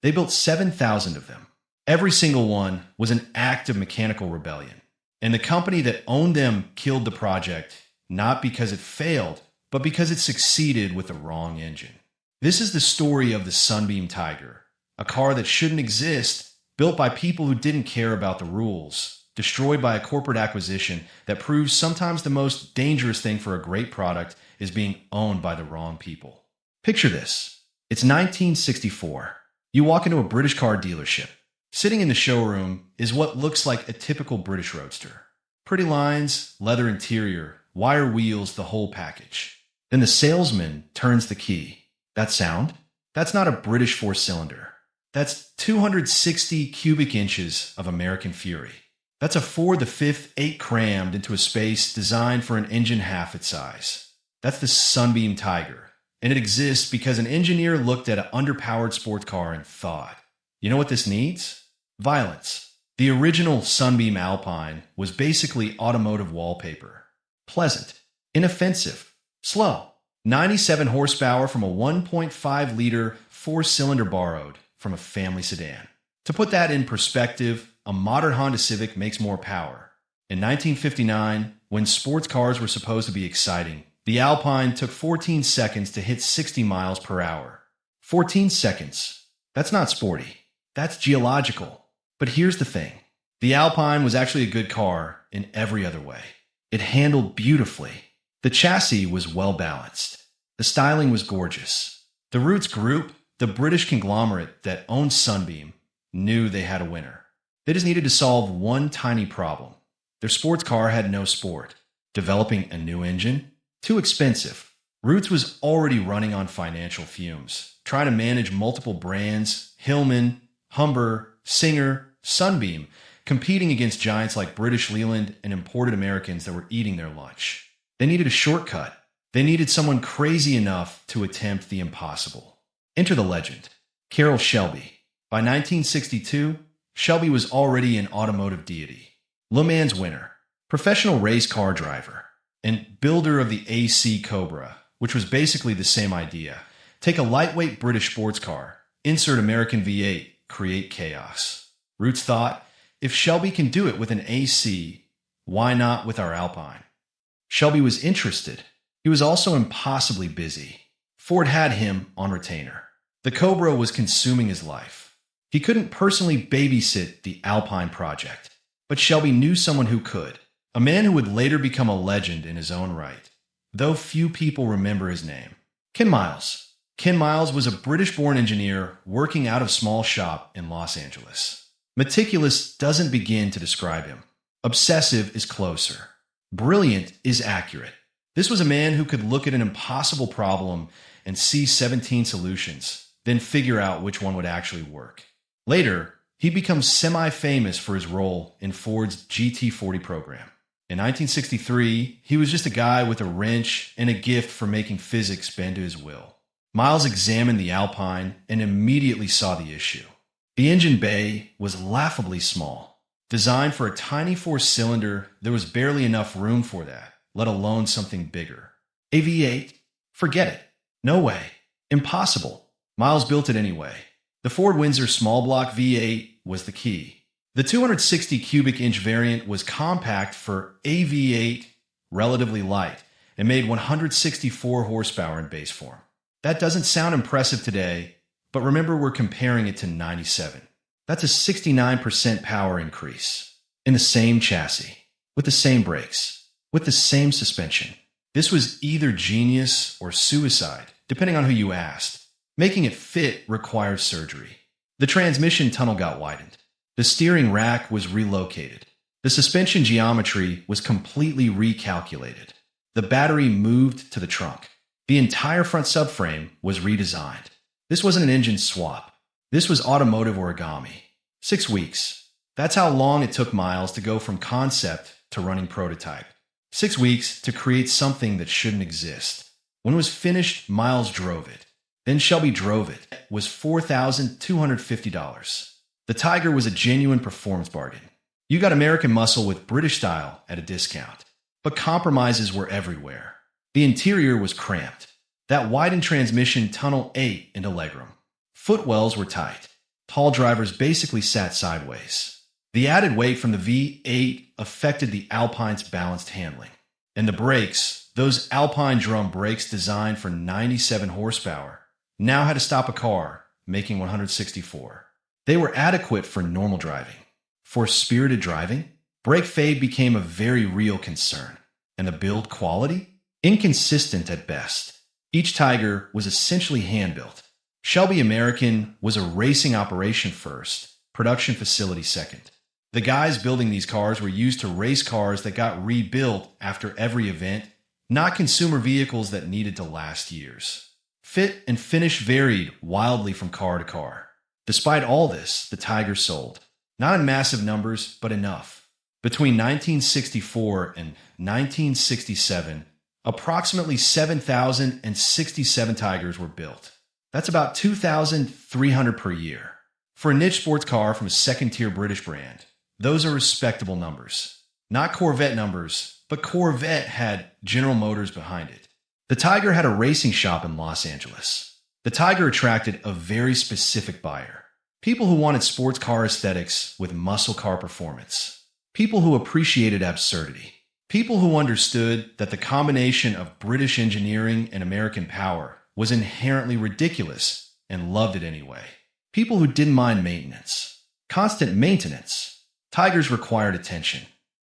They built 7,000 of them. Every single one was an act of mechanical rebellion. And the company that owned them killed the project, not because it failed, but because it succeeded with the wrong engine. This is the story of the Sunbeam Tiger, a car that shouldn't exist, built by people who didn't care about the rules, destroyed by a corporate acquisition that proves sometimes the most dangerous thing for a great product is being owned by the wrong people. Picture this. It's 1964. You walk into a British car dealership. Sitting in the showroom is what looks like a typical British roadster. Pretty lines, leather interior, wire wheels, the whole package. Then the salesman turns the key. That sound? That's not a British four-cylinder. That's 260 cubic inches of American fury. That's a Ford the 5th 8 crammed into a space designed for an engine half its size. That's the Sunbeam Tiger. And it exists because an engineer looked at an underpowered sports car and thought, you know what this needs? Violence. The original Sunbeam Alpine was basically automotive wallpaper. Pleasant, inoffensive, slow. 97 horsepower from a 1.5-liter four-cylinder borrowed from a family sedan. To put that in perspective, a modern Honda Civic makes more power. In 1959, when sports cars were supposed to be exciting, the Alpine took 14 seconds to hit 60 miles per hour. 14 seconds. That's not sporty. That's geological. But here's the thing. The Alpine was actually a good car in every other way. It handled beautifully. The chassis was well balanced. The styling was gorgeous. The Roots Group, the British conglomerate that owned Sunbeam, knew they had a winner. They just needed to solve one tiny problem. Their sports car had no sport. Developing a new engine? Too expensive. Roots was already running on financial fumes, trying to manage multiple brands, Hillman, Humber, Singer, Sunbeam, competing against giants like British Leland and imported Americans that were eating their lunch. They needed a shortcut. They needed someone crazy enough to attempt the impossible. Enter the legend, Carroll Shelby. By 1962, Shelby was already an automotive deity. Le Mans winner, professional race car driver, and builder of the AC Cobra, which was basically the same idea. Take a lightweight British sports car, insert American V8, create chaos. Roots thought, if Shelby can do it with an AC, why not with our Alpine? Shelby was interested. He was also impossibly busy. Ford had him on retainer. The Cobra was consuming his life. He couldn't personally babysit the Alpine project, but Shelby knew someone who could, a man who would later become a legend in his own right, though few people remember his name. Ken Miles. Ken Miles was a British-born engineer working out of a small shop in Los Angeles. Meticulous doesn't begin to describe him. Obsessive is closer. Brilliant is accurate. This was a man who could look at an impossible problem and see 17 solutions, then figure out which one would actually work. Later, he becomes semi-famous for his role in Ford's GT40 program. In 1963, he was just a guy with a wrench and a gift for making physics bend to his will. Miles examined the Alpine and immediately saw the issue. The engine bay was laughably small. Designed for a tiny four-cylinder, there was barely enough room for that, let alone something bigger. A V8? Forget it. No way. Impossible. Miles built it anyway. The Ford Windsor small block V8 was the key. The 260 cubic inch variant was compact for a V8, relatively light, and made 164 horsepower in base form. That doesn't sound impressive today, but remember we're comparing it to 97. That's a 69% power increase. In the same chassis, with the same brakes, with the same suspension. This was either genius or suicide, depending on who you asked. Making it fit required surgery. The transmission tunnel got widened. The steering rack was relocated. The suspension geometry was completely recalculated. The battery moved to the trunk. The entire front subframe was redesigned. This wasn't an engine swap. This was automotive origami. 6 weeks. That's how long it took Miles to go from concept to running prototype. 6 weeks to create something that shouldn't exist. When it was finished, Miles drove it. Then Shelby drove it. It was $4,250. The Tiger was a genuine performance bargain. You got American muscle with British style at a discount. But compromises were everywhere. The interior was cramped. That widened transmission tunnel ate into legroom. Footwells were tight. tall drivers basically sat sideways. The added weight from the V8 affected the Alpine's balanced handling. And the brakes, those Alpine drum brakes designed for 97 horsepower, now had to stop a car making 164. They were adequate for normal driving. For spirited driving, brake fade became a very real concern. And the build quality? Inconsistent at best. Each Tiger was essentially hand-built. Shelby American was a racing operation first, production facility second. The guys building these cars were used to race cars that got rebuilt after every event, not consumer vehicles that needed to last years. Fit and finish varied wildly from car to car. Despite all this, the Tiger sold. Not in massive numbers, but enough. Between 1964 and 1967, approximately 7,067 Tigers were built. That's about 2,300 per year. For a niche sports car from a second-tier British brand, those are respectable numbers. Not Corvette numbers, but Corvette had General Motors behind it. The Tiger had a racing shop in Los Angeles. The Tiger attracted a very specific buyer. People who wanted sports car aesthetics with muscle car performance. People who appreciated absurdity. People who understood that the combination of British engineering and American power was inherently ridiculous and loved it anyway. People who didn't mind maintenance. Constant maintenance. Tigers required attention.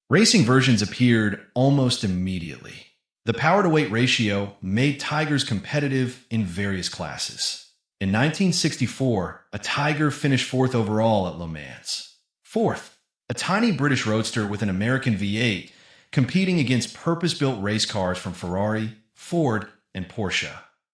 Racing versions appeared almost immediately. The power-to-weight ratio made Tigers competitive in various classes. In 1964, a Tiger finished fourth overall at Le Mans. Fourth, a tiny British roadster with an American V8 competing against purpose-built race cars from Ferrari, Ford, and Porsche.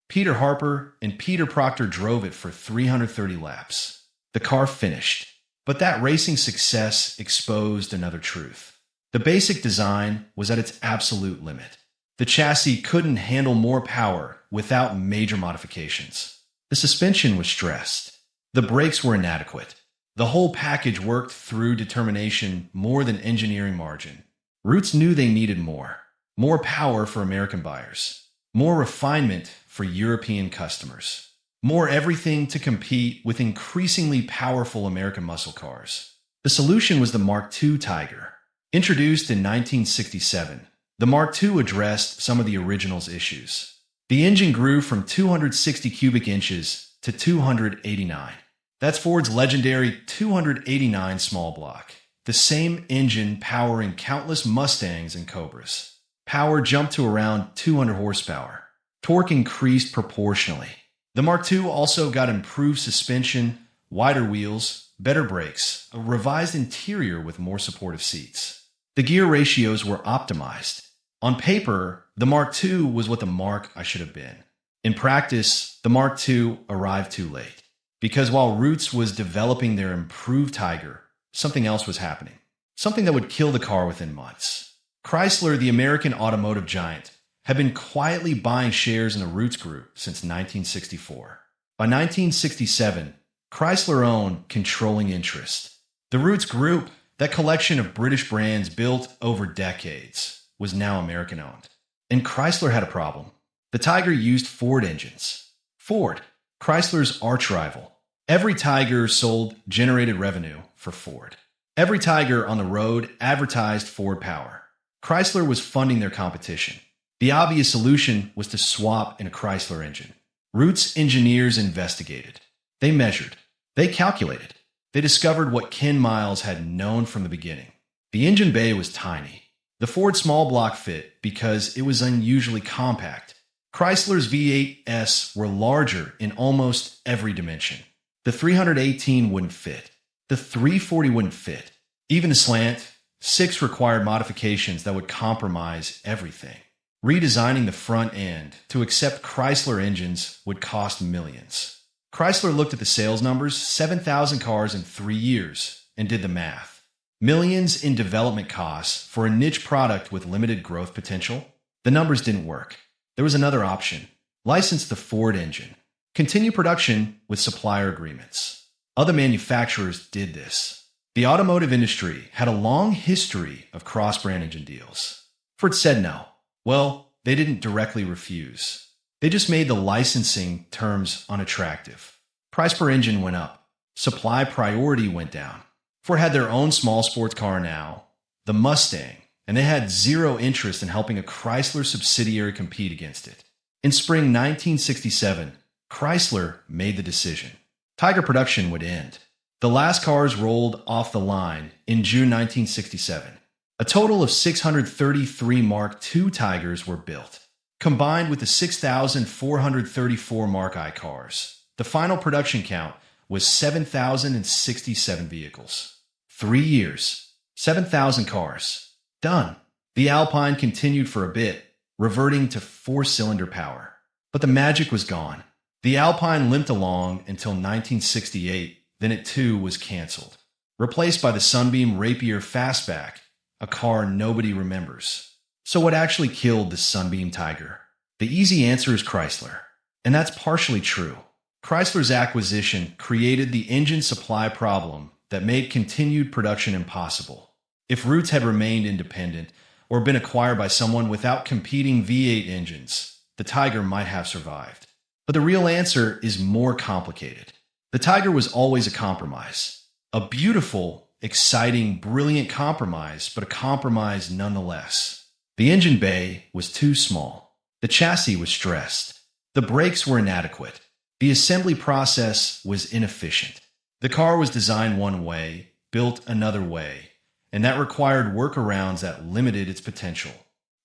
Peter Harper and Peter Proctor drove it for 330 laps. The car finished. But that racing success exposed another truth. The basic design was at its absolute limit. The chassis couldn't handle more power without major modifications. The suspension was stressed. The brakes were inadequate. The whole package worked through determination more than engineering margin. Roots knew they needed more. More power for American buyers. More refinement for European customers. More everything to compete with increasingly powerful American muscle cars. The solution was the Mark II Tiger. Introduced in 1967, the Mark II addressed some of the original's issues. The engine grew from 260 cubic inches to 289. That's Ford's legendary 289 small block. The same engine powering countless Mustangs and Cobras. Power jumped to around 200 horsepower. Torque increased proportionally. The Mark II also got improved suspension, wider wheels, better brakes, a revised interior with more supportive seats. The gear ratios were optimized. On paper, the Mark II was what the Mark I should have been. In practice, the Mark II arrived too late. Because while Roots was developing their improved Tiger, something else was happening. Something that would kill the car within months. Chrysler, the American automotive giant, had been quietly buying shares in the Roots Group since 1964. By 1967, Chrysler owned controlling interest. The Roots Group, that collection of British brands built over decades, was now American-owned. And Chrysler had a problem. The Tiger used Ford engines. Ford, Chrysler's arch-rival. Every Tiger sold generated revenue for Ford. Every Tiger on the road advertised Ford power. Chrysler was funding their competition. The obvious solution was to swap in a Chrysler engine. Roots engineers investigated. They measured. They calculated. They discovered what Ken Miles had known from the beginning. The engine bay was tiny. The Ford small block fit because it was unusually compact. Chrysler's V8s were larger in almost every dimension. The 318 wouldn't fit. The 340 wouldn't fit. Even the slant, 6 required modifications that would compromise everything. Redesigning the front end to accept Chrysler engines would cost millions. Chrysler looked at the sales numbers, 7,000 cars in 3 years, and did the math. Millions in development costs for a niche product with limited growth potential? The numbers didn't work. There was another option. License the Ford engine. Continue production with supplier agreements. Other manufacturers did this. The automotive industry had a long history of cross-brand engine deals. Ford said no. Well, they didn't directly refuse. They just made the licensing terms unattractive. Price per engine went up. Supply priority went down. Ford had their own small sports car now, the Mustang, and they had zero interest in helping a Chrysler subsidiary compete against it. In spring 1967, Chrysler made the decision. Tiger production would end. The last cars rolled off the line in June 1967. A total of 633 Mark II Tigers were built. Combined with the 6,434 Mark I cars, the final production count was 7,067 vehicles. 3 years, 7,000 cars. Done. The Alpine continued for a bit, reverting to four-cylinder power. But the magic was gone. The Alpine limped along until 1968, then it too was canceled. Replaced by the Sunbeam Rapier Fastback, a car nobody remembers. So what actually killed the Sunbeam Tiger? The easy answer is Chrysler. And that's partially true. Chrysler's acquisition created the engine supply problem that made continued production impossible. If Roots had remained independent or been acquired by someone without competing V8 engines, the Tiger might have survived. But the real answer is more complicated. The Tiger was always a compromise. A beautiful, exciting, brilliant compromise, but a compromise nonetheless. The engine bay was too small. The chassis was stressed. The brakes were inadequate. The assembly process was inefficient. The car was designed one way, built another way, and that required workarounds that limited its potential.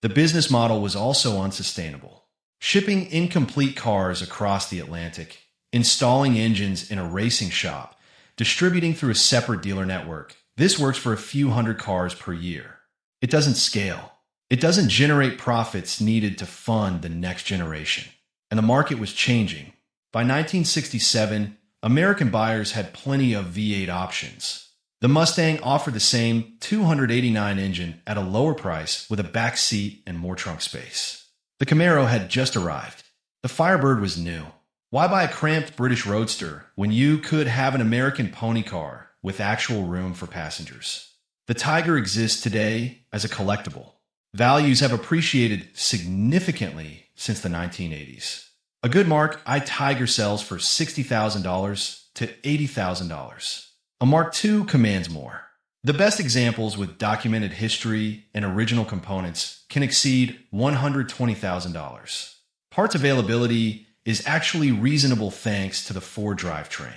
The business model was also unsustainable. Shipping incomplete cars across the Atlantic, installing engines in a racing shop, distributing through a separate dealer network. This works for a few hundred cars per year. It doesn't scale. It doesn't generate profits needed to fund the next generation. And the market was changing. By 1967, American buyers had plenty of V8 options. The Mustang offered the same 289 engine at a lower price with a back seat and more trunk space. The Camaro had just arrived. The Firebird was new. Why buy a cramped British roadster when you could have an American pony car with actual room for passengers? The Tiger exists today as a collectible. Values have appreciated significantly since the 1980s. A good Mark I Tiger sells for $60,000 to $80,000. A Mark II commands more. The best examples with documented history and original components can exceed $120,000. Parts availability is actually reasonable thanks to the Ford drivetrain.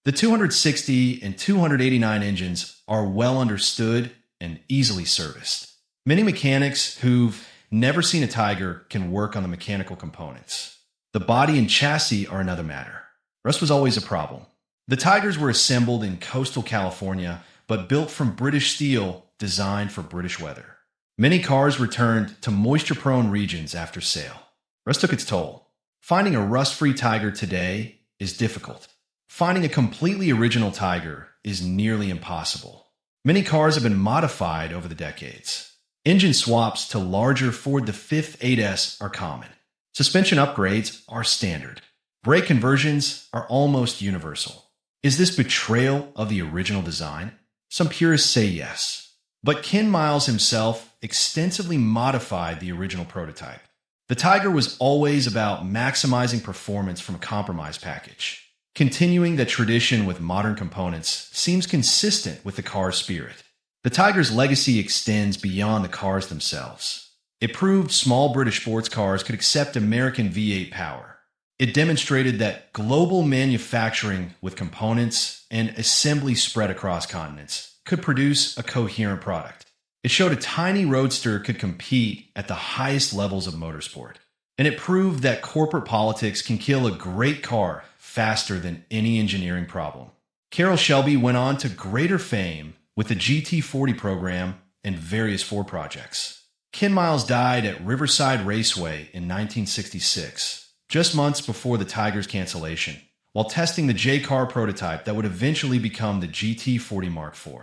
The 260 and 289 engines are well understood and easily serviced. Many mechanics who've never seen a Tiger can work on the mechanical components. The body and chassis are another matter. Rust was always a problem. The Tigers were assembled in coastal California, but built from British steel designed for British weather. Many cars returned to moisture-prone regions after sale. Rust took its toll. Finding a rust-free Tiger today is difficult. Finding a completely original Tiger is nearly impossible. Many cars have been modified over the decades. Engine swaps to larger Ford the 5th 8S are common. Suspension upgrades are standard. Brake conversions are almost universal. Is this betrayal of the original design? Some purists say yes. But Ken Miles himself extensively modified the original prototype. The Tiger was always about maximizing performance from a compromise package. Continuing that tradition with modern components seems consistent with the car's spirit. The Tiger's legacy extends beyond the cars themselves. It proved small British sports cars could accept American V8 power. It demonstrated that global manufacturing with components and assembly spread across continents could produce a coherent product. It showed a tiny roadster could compete at the highest levels of motorsport. And it proved that corporate politics can kill a great car faster than any engineering problem. Carroll Shelby went on to greater fame with the GT40 program and various Ford projects. Ken Miles died at Riverside Raceway in 1966, just months before the Tiger's cancellation, while testing the J-Car prototype that would eventually become the GT40 Mark IV.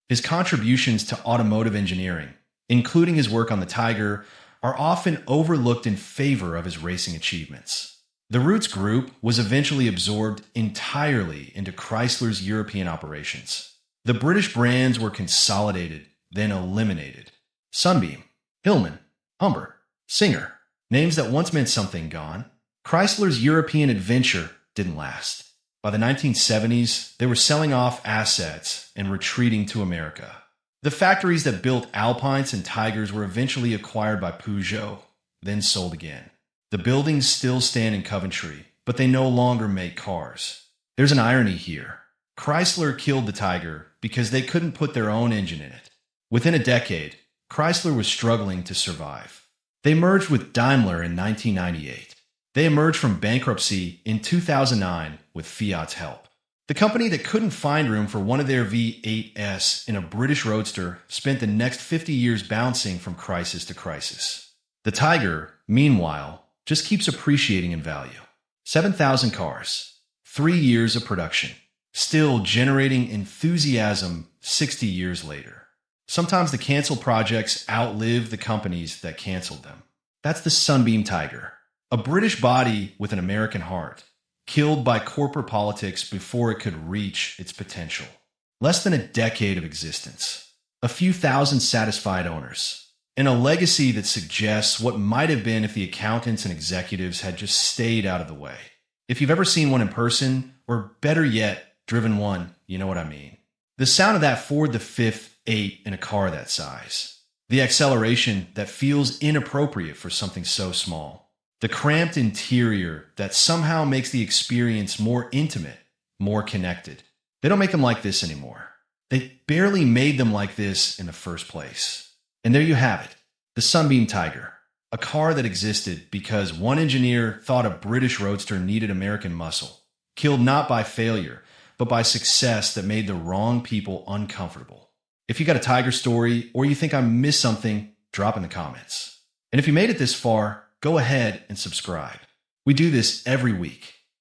His contributions to automotive engineering, including his work on the Tiger, are often overlooked in favor of his racing achievements. The Roots Group was eventually absorbed entirely into Chrysler's European operations. The British brands were consolidated, then eliminated. Sunbeam, Hillman, Humber, Singer, names that once meant something gone. Chrysler's European adventure didn't last. By the 1970s, they were selling off assets and retreating to America. The factories that built Alpines and Tigers were eventually acquired by Peugeot, then sold again. The buildings still stand in Coventry, but they no longer make cars. There's an irony here. Chrysler killed the Tiger because they couldn't put their own engine in it. Within a decade, Chrysler was struggling to survive. They merged with Daimler in 1998. They emerged from bankruptcy in 2009 with Fiat's help. The company that couldn't find room for one of their V8s in a British roadster spent the next 50 years bouncing from crisis to crisis. The Tiger, meanwhile, just keeps appreciating in value. 7,000 cars, 3 years of production, still generating enthusiasm 60 years later. Sometimes the canceled projects outlive the companies that canceled them. That's the Sunbeam Tiger, a British body with an American heart, killed by corporate politics before it could reach its potential. Less than a decade of existence, a few thousand satisfied owners, and a legacy that suggests what might have been if the accountants and executives had just stayed out of the way. If you've ever seen one in person, or better yet, driven one, you know what I mean. The sound of that Ford the Fifth 8 in a car that size. The acceleration that feels inappropriate for something so small. The cramped interior that somehow makes the experience more intimate, more connected. They don't make them like this anymore. They barely made them like this in the first place. And there you have it, the Sunbeam Tiger, a car that existed because one engineer thought a British roadster needed American muscle, killed not by failure, but by success that made the wrong people uncomfortable. If you got a Tiger story or you think I missed something, drop in the comments. And if you made it this far, go ahead and subscribe. We do this every week.